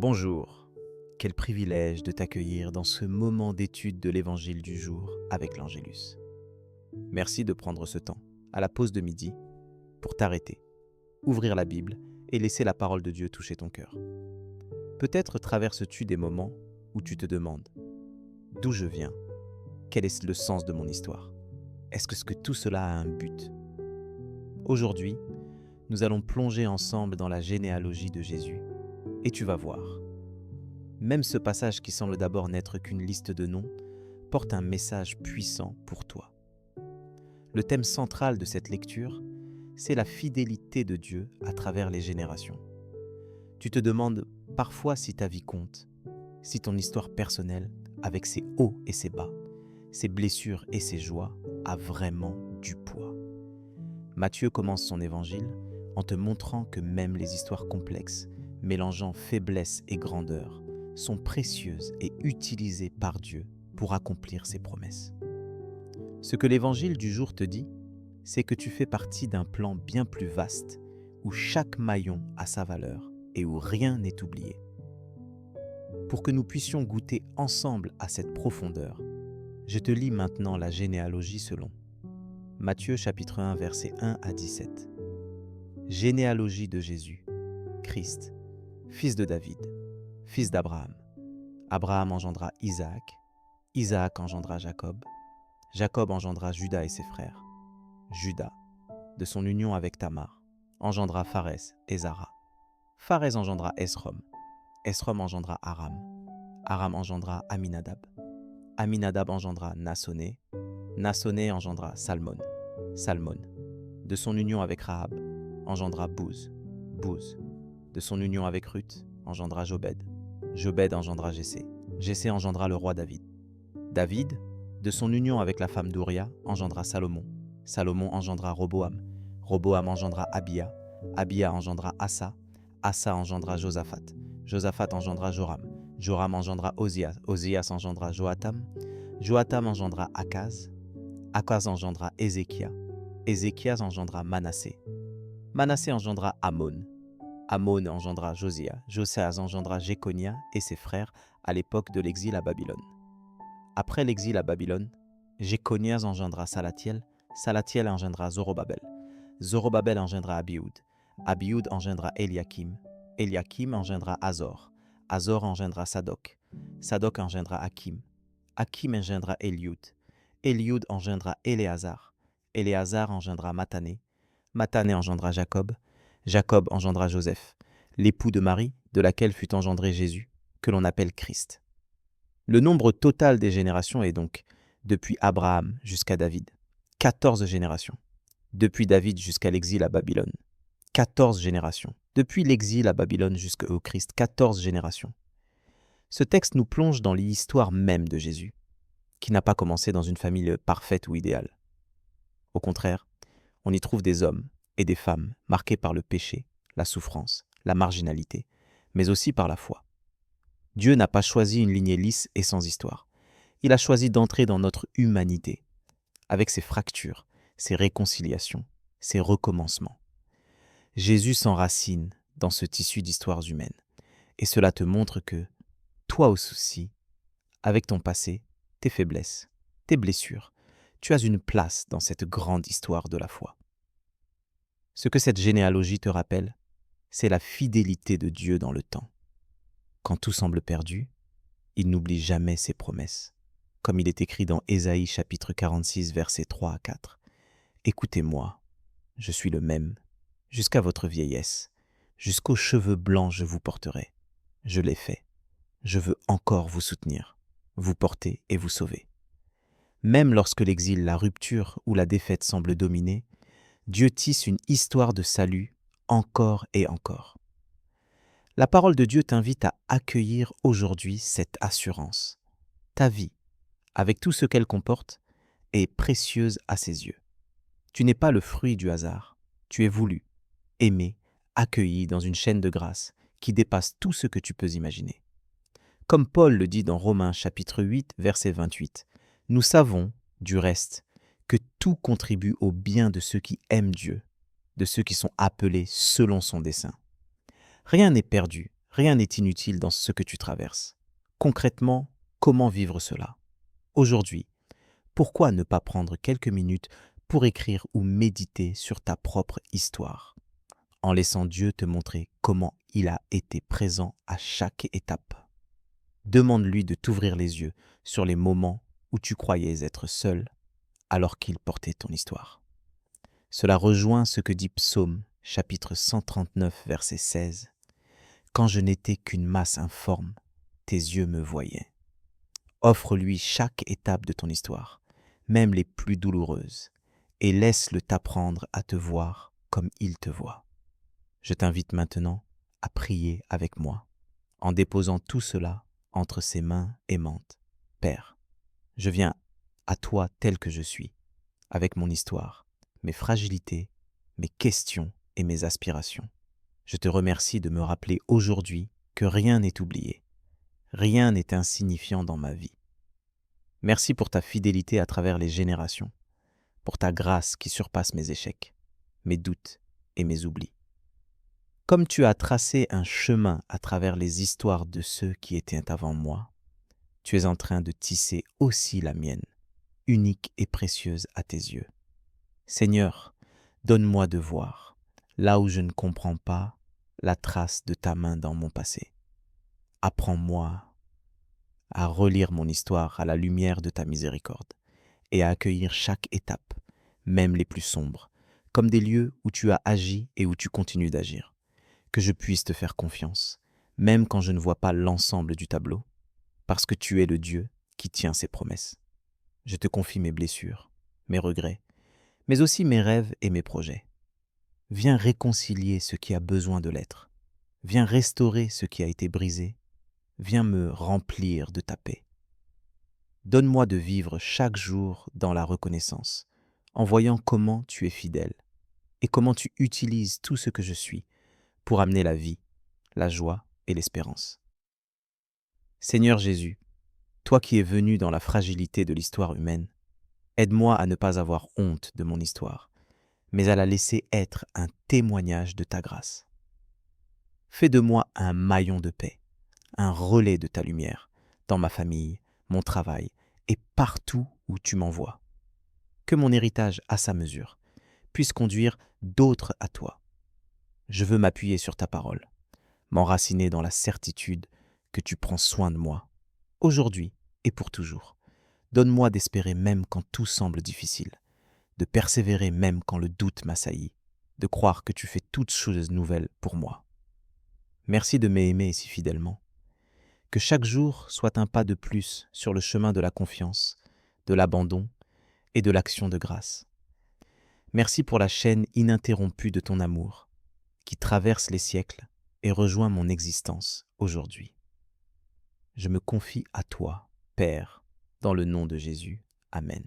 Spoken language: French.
Bonjour, quel privilège de t'accueillir dans ce moment d'étude de l'Évangile du jour avec l'Angélus. Merci de prendre ce temps, à la pause de midi, pour t'arrêter, ouvrir la Bible et laisser la parole de Dieu toucher ton cœur. Peut-être traverses-tu des moments où tu te demandes d'où je viens, quel est le sens de mon histoire, est-ce que tout cela a un but? Aujourd'hui, nous allons plonger ensemble dans la généalogie de Jésus et tu vas voir. Même ce passage qui semble d'abord n'être qu'une liste de noms porte un message puissant pour toi. Le thème central de cette lecture, c'est la fidélité de Dieu à travers les générations. Tu te demandes parfois si ta vie compte, si ton histoire personnelle, avec ses hauts et ses bas, ses blessures et ses joies, a vraiment du poids. Matthieu commence son évangile en te montrant que même les histoires complexes, mélangeant faiblesse et grandeur, sont précieuses et utilisées par Dieu pour accomplir ses promesses. Ce que l'évangile du jour te dit, c'est que tu fais partie d'un plan bien plus vaste, où chaque maillon a sa valeur et où rien n'est oublié. Pour que nous puissions goûter ensemble à cette profondeur, je te lis maintenant la généalogie selon Matthieu chapitre 1 versets 1 à 17. Généalogie de Jésus, Christ, fils de David, fils d'Abraham. Abraham engendra Isaac, Isaac engendra Jacob, Jacob engendra Juda et ses frères. Juda, de son union avec Tamar, engendra Pharès et Zara. Pharès engendra Esrom, Esrom engendra Aram, Aram engendra Aminadab, Aminadab engendra Naassoné, Naassoné engendra Salmon, Salmon, de son union avec Rahab, engendra Bouz, Bouz, de son union avec Ruth, engendra Jobed, Jobed engendra Jessé, Jessé engendra le roi David. David, de son union avec la femme d'Ouria, engendra Salomon, Salomon engendra Roboam, Roboam engendra Abia, Abia engendra Asa, Asa engendra Josaphat, Josaphat engendra Joram, Joram engendra Ozias, Ozias engendra Joatam, Joatam engendra Akaz, Akaz engendra Ézéchias, Ézéchias engendra Manassé, Manassé engendra Amon, Amon engendra Josia, Josias engendra Jéconia et ses frères à l'époque de l'exil à Babylone. Après l'exil à Babylone, Jéconias engendra Salatiel, Salatiel engendra Zorobabel, Zorobabel engendra Abioud, Abioud engendra Eliakim, Eliakim engendra Azor, Azor engendra Sadok, Sadok engendra Hakim, Hakim engendra Eliud, Eliud engendra Éléazar, Éléazar engendra Matané, Matané engendra Jacob, Jacob engendra Joseph, l'époux de Marie, de laquelle fut engendré Jésus, que l'on appelle Christ. Le nombre total des générations est donc, depuis Abraham jusqu'à David, 14 générations. Depuis David jusqu'à l'exil à Babylone, 14 générations. Depuis l'exil à Babylone jusqu'au Christ, 14 générations. Ce texte nous plonge dans l'histoire même de Jésus, qui n'a pas commencé dans une famille parfaite ou idéale. Au contraire, on y trouve des hommes et des femmes marqués par le péché, la souffrance, la marginalité, mais aussi par la foi. Dieu n'a pas choisi une lignée lisse et sans histoire. Il a choisi d'entrer dans notre humanité, avec ses fractures, ses réconciliations, ses recommencements. Jésus s'enracine dans ce tissu d'histoires humaines, et cela te montre que, toi aussi, avec ton passé, tes faiblesses, tes blessures, tu as une place dans cette grande histoire de la foi. Ce que cette généalogie te rappelle, c'est la fidélité de Dieu dans le temps. Quand tout semble perdu, il n'oublie jamais ses promesses, comme il est écrit dans Ésaïe chapitre 46, versets 3 à 4. « Écoutez-moi, je suis le même, jusqu'à votre vieillesse, jusqu'aux cheveux blancs je vous porterai. Je l'ai fait, je veux encore vous soutenir, vous porter et vous sauver. » Même lorsque l'exil, la rupture ou la défaite semblent dominer, Dieu tisse une histoire de salut encore et encore. La parole de Dieu t'invite à accueillir aujourd'hui cette assurance. Ta vie, avec tout ce qu'elle comporte, est précieuse à ses yeux. Tu n'es pas le fruit du hasard. Tu es voulu, aimé, accueilli dans une chaîne de grâce qui dépasse tout ce que tu peux imaginer. Comme Paul le dit dans Romains chapitre 8, verset 28, « Nous savons, du reste, que tout contribue au bien de ceux qui aiment Dieu, de ceux qui sont appelés selon son dessein. » Rien n'est perdu, Rien n'est inutile dans ce que tu traverses. Concrètement, comment vivre cela? Aujourd'hui, pourquoi ne pas prendre quelques minutes pour écrire ou méditer sur ta propre histoire, en laissant Dieu te montrer comment il a été présent à chaque étape? Demande-lui de t'ouvrir les yeux sur les moments où tu croyais être seul alors qu'il portait ton histoire. Cela rejoint ce que dit Psaume, chapitre 139, verset 16. Quand je n'étais qu'une masse informe, tes yeux me voyaient. Offre-lui chaque étape de ton histoire, même les plus douloureuses, et laisse-le t'apprendre à te voir comme il te voit. Je t'invite maintenant à prier avec moi, en déposant tout cela entre ses mains aimantes. Père, je viens à toi tel que je suis, avec mon histoire, mes fragilités, mes questions et mes aspirations. Je te remercie de me rappeler aujourd'hui que rien n'est oublié, rien n'est insignifiant dans ma vie. Merci pour ta fidélité à travers les générations, pour ta grâce qui surpasse mes échecs, mes doutes et mes oublis. Comme tu as tracé un chemin à travers les histoires de ceux qui étaient avant moi, tu es en train de tisser aussi la mienne, unique et précieuse à tes yeux. Seigneur, donne-moi de voir, là où je ne comprends pas, la trace de ta main dans mon passé. Apprends-moi à relire mon histoire à la lumière de ta miséricorde et à accueillir chaque étape, même les plus sombres, comme des lieux où tu as agi et où tu continues d'agir. Que je puisse te faire confiance, même quand je ne vois pas l'ensemble du tableau, parce que tu es le Dieu qui tient ses promesses. Je te confie mes blessures, mes regrets, mais aussi mes rêves et mes projets. Viens réconcilier ce qui a besoin de l'être. Viens restaurer ce qui a été brisé. Viens me remplir de ta paix. Donne-moi de vivre chaque jour dans la reconnaissance, en voyant comment tu es fidèle et comment tu utilises tout ce que je suis pour amener la vie, la joie et l'espérance. Seigneur Jésus, toi qui es venu dans la fragilité de l'histoire humaine, aide-moi à ne pas avoir honte de mon histoire, mais à la laisser être un témoignage de ta grâce. Fais de moi un maillon de paix, un relais de ta lumière, dans ma famille, mon travail et partout où tu m'envoies. Que mon héritage à sa mesure puisse conduire d'autres à toi. Je veux m'appuyer sur ta parole, m'enraciner dans la certitude que tu prends soin de moi, aujourd'hui et pour toujours. Donne-moi d'espérer même quand tout semble difficile, de persévérer même quand le doute m'assaillit, de croire que tu fais toutes choses nouvelles pour moi. Merci de m'aimer si fidèlement. Que chaque jour soit un pas de plus sur le chemin de la confiance, de l'abandon et de l'action de grâce. Merci pour la chaîne ininterrompue de ton amour, qui traverse les siècles et rejoint mon existence aujourd'hui. Je me confie à toi, Père, dans le nom de Jésus. Amen.